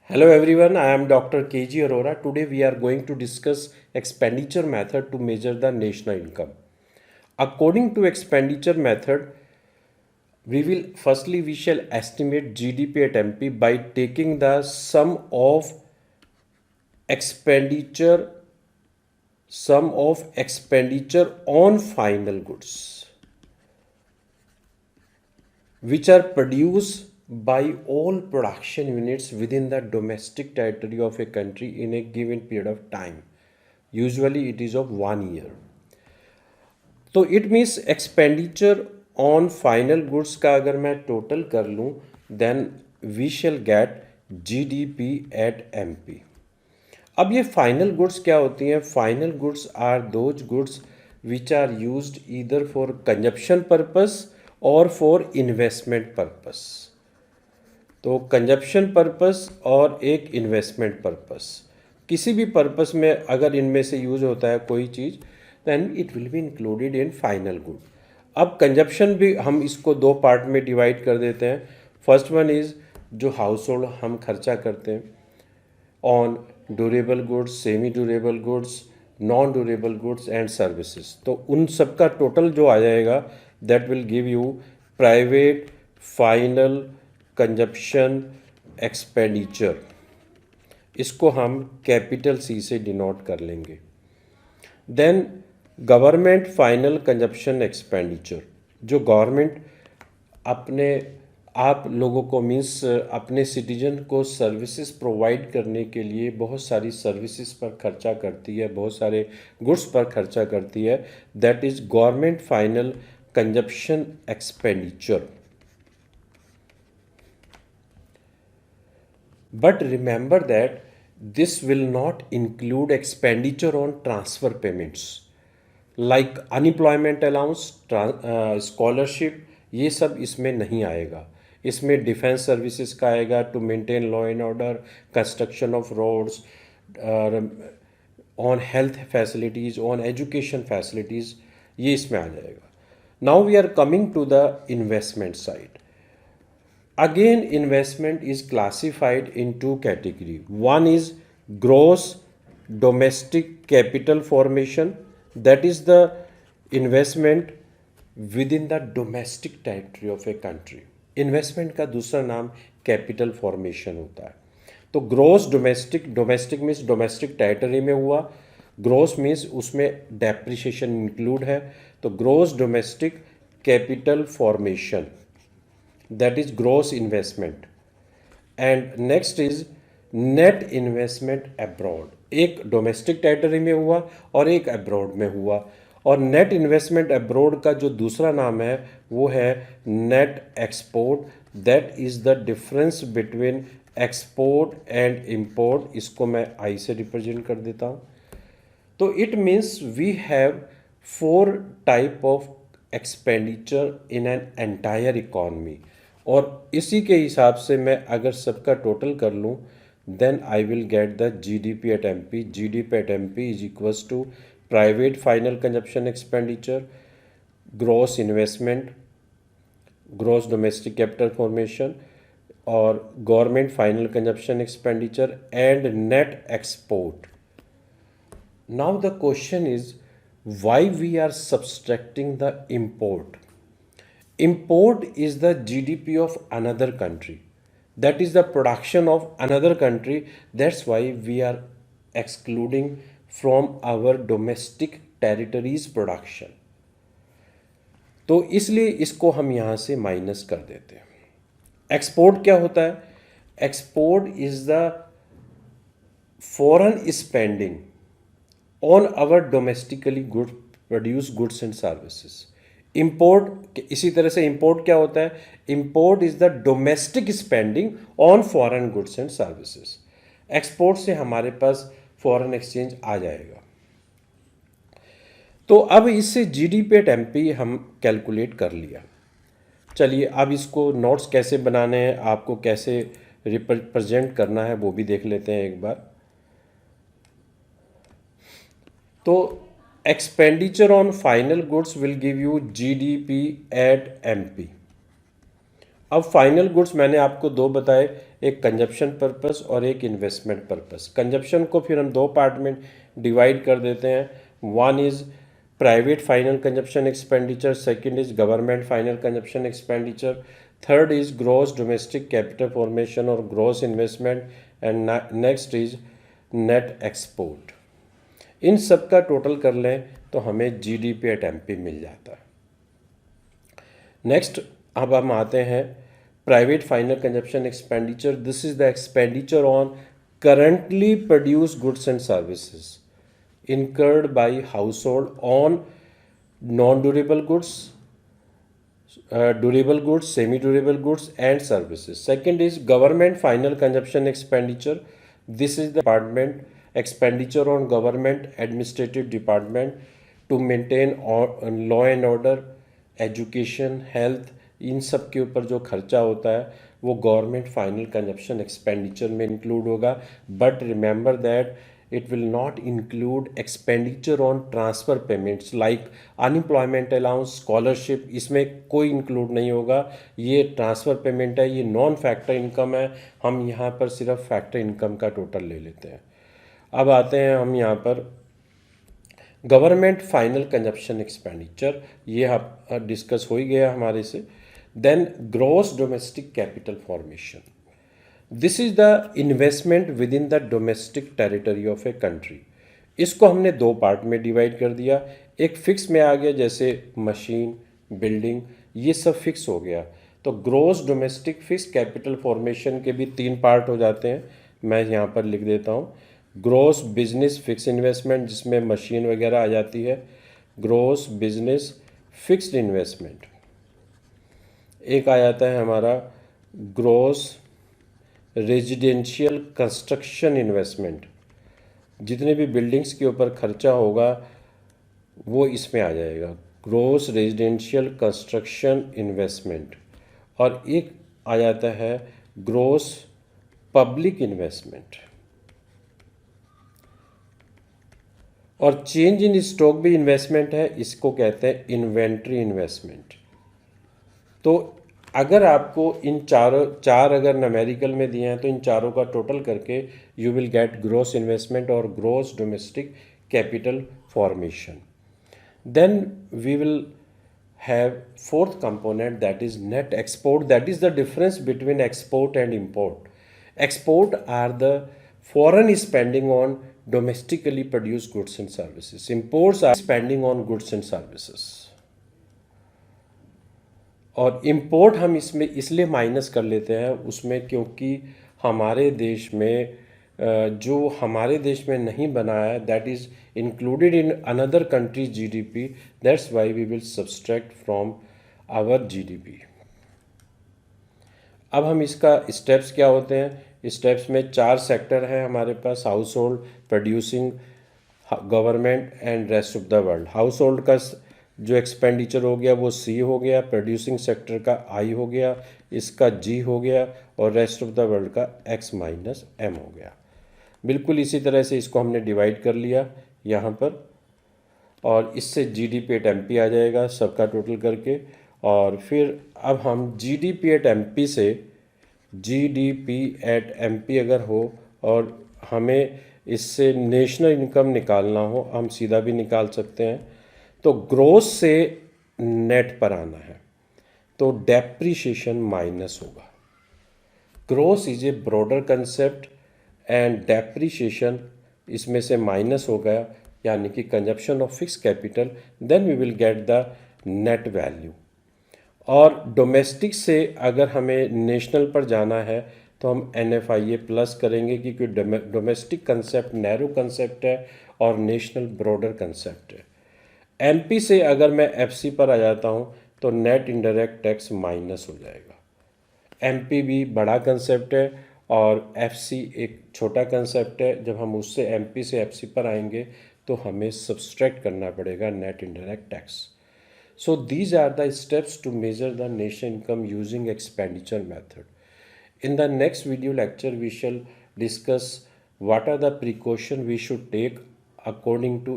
Hello everyone, I am Dr. KG Arora. Today we are going to discuss expenditure method to measure the national income. According to expenditure method, we shall estimate GDP at MP by taking the expenditure sum of expenditure on final goods which are produced by all production units within the domestic territory of a country in a given period of time. Usually it is of 1 year. तो it means expenditure on final goods का अगर मैं total कर लूँ then we shall get GDP at MP. अब ये final goods क्या होती हैं? Final goods are those goods which are used either for consumption purpose और फॉर इन्वेस्टमेंट पर्पस। तो कंजप्शन पर्पस और एक इन्वेस्टमेंट पर्पस, किसी भी पर्पस में अगर इनमें से यूज होता है कोई चीज़ then it will be included in final good. अब कंजप्शन भी हम इसको दो पार्ट में डिवाइड कर देते हैं। फर्स्ट वन इज़ जो हाउस होल्ड हम खर्चा करते हैं on durable goods, semi durable goods, non durable goods and services. तो उन सब का टोटल जो आ जाएगा that will give you private final consumption expenditure. इसको हम कैपिटल सी से डिनोट कर लेंगे। Then government final consumption expenditure, जो गवर्नमेंट अपने आप लोगों को मीन्स अपने सिटीजन को सर्विसेज प्रोवाइड करने के लिए बहुत सारी सर्विसेज पर खर्चा करती है, बहुत सारे गुड्स पर खर्चा करती है, that is government final consumption expenditure. But remember that this will not include expenditure on transfer payments like unemployment allowance, scholarship, ये सब इसमें नहीं आएगा। इसमें डिफेंस सर्विसेज का आएगा to maintain law and order, construction of roads, on health facilities, on education facilities, ये इसमें आ जाएगा। Now we are coming to the investment side. Again, investment is classified in two categories. One is gross domestic capital formation, that is the investment within the domestic territory of a country. Investment का दूसरा नाम capital formation होता है। तो gross domestic, domestic means domestic territory में हुआ, gross means उसमें depreciation include है, तो gross domestic capital formation, that is gross investment. And next is net investment abroad, एक डोमेस्टिक टेरिटरी में हुआ और एक अब्रॉड में हुआ। और नेट इन्वेस्टमेंट अब्रॉड का जो दूसरा नाम है वो है net export, that is the difference between export and import. इसको मैं आई से रिप्रेजेंट कर देता हूँ। तो it means we have 4 type of expenditure in an entire economy, और इसी के हिसाब से मैं अगर सबका टोटल कर लूँ then I will get the GDP at MP. GDP at MP is equals to private final consumption expenditure, gross investment, gross domestic capital formation और government final consumption expenditure and net export. Now the question is why we are subtracting the import. Import is the GDP of another country, that is the production of another country. That's why we are excluding from our domestic territories production. तो इसलिए इसको हम यहाँ से minus कर देते हैं। Export क्या होता है? Export is the foreign spending on our domestically good produce goods and services. Import इसी तरह से इंपोर्ट क्या होता है? Import is the domestic spending on foreign goods and services. Export से हमारे पास फॉरेन एक्सचेंज आ जाएगा। तो अब इससे जीडीपी एट एमपी हम कैलकुलेट कर लिया। चलिए अब इसको नोट्स कैसे बनाने हैं, आपको कैसे रिप्रेजेंट करना है वो भी देख लेते हैं एक बार। तो expenditure on final goods will give you GDP at MP। अब फाइनल गुड्स मैंने आपको दो बताए, एक कंजप्शन पर्पस और एक इन्वेस्टमेंट पर्पस। कंजप्शन को फिर हम दो पार्ट में डिवाइड कर देते हैं। One is private final consumption expenditure, second is government final consumption expenditure, third is gross domestic capital formation और gross investment, and next is net export. इन सब का टोटल कर लें तो हमें जीडीपी एट एमपी मिल जाता है। नेक्स्ट अब हम आते हैं private final consumption expenditure. This is the expenditure on currently produce goods and services incurred by household on non-durable goods, durable goods, semi-durable goods and services. Second is government final consumption expenditure. This is the department expenditure on government administrative department to maintain law and order, education, health, इन सब के ऊपर जो खर्चा होता है वो government final consumption expenditure में include होगा। But remember that it will not include expenditure on transfer payments like unemployment allowance, scholarship, इसमें कोई इंक्लूड नहीं होगा। ये ट्रांसफ़र पेमेंट है, ये नॉन फैक्टर इनकम है। हम यहाँ पर सिर्फ फैक्टर इनकम का टोटल ले लेते हैं। अब आते हैं हम यहाँ पर गवर्नमेंट फाइनल कंजप्शन एक्सपेंडिचर, ये डिस्कस हो ही गया हमारे से। Then gross domestic capital formation, this is the investment within the domestic territory of a country. इसको हमने दो पार्ट में डिवाइड कर दिया। एक फिक्स में आ गया जैसे मशीन, बिल्डिंग, ये सब फिक्स हो गया। तो gross domestic fix capital formation के भी तीन पार्ट हो जाते हैं। मैं यहाँ पर लिख देता हूँ। ग्रॉस बिजनेस फिक्स इन्वेस्टमेंट, जिसमें मशीन वगैरह आ जाती है। Gross business fixed investment. एक आ जाता है हमारा ग्रॉस रेजिडेंशियल कंस्ट्रक्शन इन्वेस्टमेंट, जितने भी बिल्डिंग्स के ऊपर खर्चा होगा वो इसमें आ जाएगा, ग्रॉस रेजिडेंशियल कंस्ट्रक्शन इन्वेस्टमेंट। और एक आ जाता है ग्रॉस पब्लिक इन्वेस्टमेंट। और चेंज इन स्टॉक भी इन्वेस्टमेंट है, इसको कहते हैं इन्वेंट्री इन्वेस्टमेंट। तो अगर आपको इन चार अगर न्यूमेरिकल में दिए हैं तो इन चारों का टोटल करके you will get gross investment और gross domestic capital formation. Then we will have fourth component, that is net export. That is the difference between export and import. Exports are the foreign spending on domestically produce goods and services. Imports are spending on goods and services. और import हम इसमें इसलिए minus कर लेते हैं उसमें क्योंकि हमारे देश में जो हमारे देश में नहीं बना है, that is included in another country GDP, that's why we will subtract from our GDP. अब हम इसका स्टेप्स क्या होते हैं। स्टेप्स में चार सेक्टर हैं हमारे पास, household, producing, government and rest of the world. Household का जो एक्सपेंडिचर हो गया वो सी हो गया, प्रोड्यूसिंग सेक्टर का आई हो गया, इसका जी हो गया, और रेस्ट ऑफ द वर्ल्ड का एक्स माइनस एम हो गया। बिल्कुल इसी तरह से इसको हमने डिवाइड कर लिया यहाँ पर, और इससे जीडीपी एट एमपी आ जाएगा सबका टोटल करके। और फिर अब हम जीडीपी एट एमपी से जीडीपी एट एमपी अगर हो और हमें इससे नेशनल इनकम निकालना हो, हम सीधा भी निकाल सकते हैं। तो ग्रोस से नेट पर आना है तो डेप्रीशिएशन माइनस होगा। Gross is a broader concept and depreciation इसमें से माइनस हो गया, यानी कि consumption of fix capital, then we will get the net value. और डोमेस्टिक से अगर हमें नेशनल पर जाना है तो हम NFIA प्लस करेंगे क्योंकि डोमेस्टिक कंसेप्ट नैरो कंसेप्ट है और नेशनल ब्रॉडर कंसेप्ट है। MP से अगर मैं FC पर आ जाता हूँ तो नेट इनडायरेक्ट टैक्स माइनस हो जाएगा। MP भी बड़ा कंसेप्ट है और FC एक छोटा कंसेप्ट है। जब हम उससे MP से FC पर आएंगे तो हमें सब्सट्रैक्ट करना पड़ेगा net indirect tax. So these are the steps to measure the national income using expenditure method. In the next video lecture, we shall discuss what are the precautions we should take according to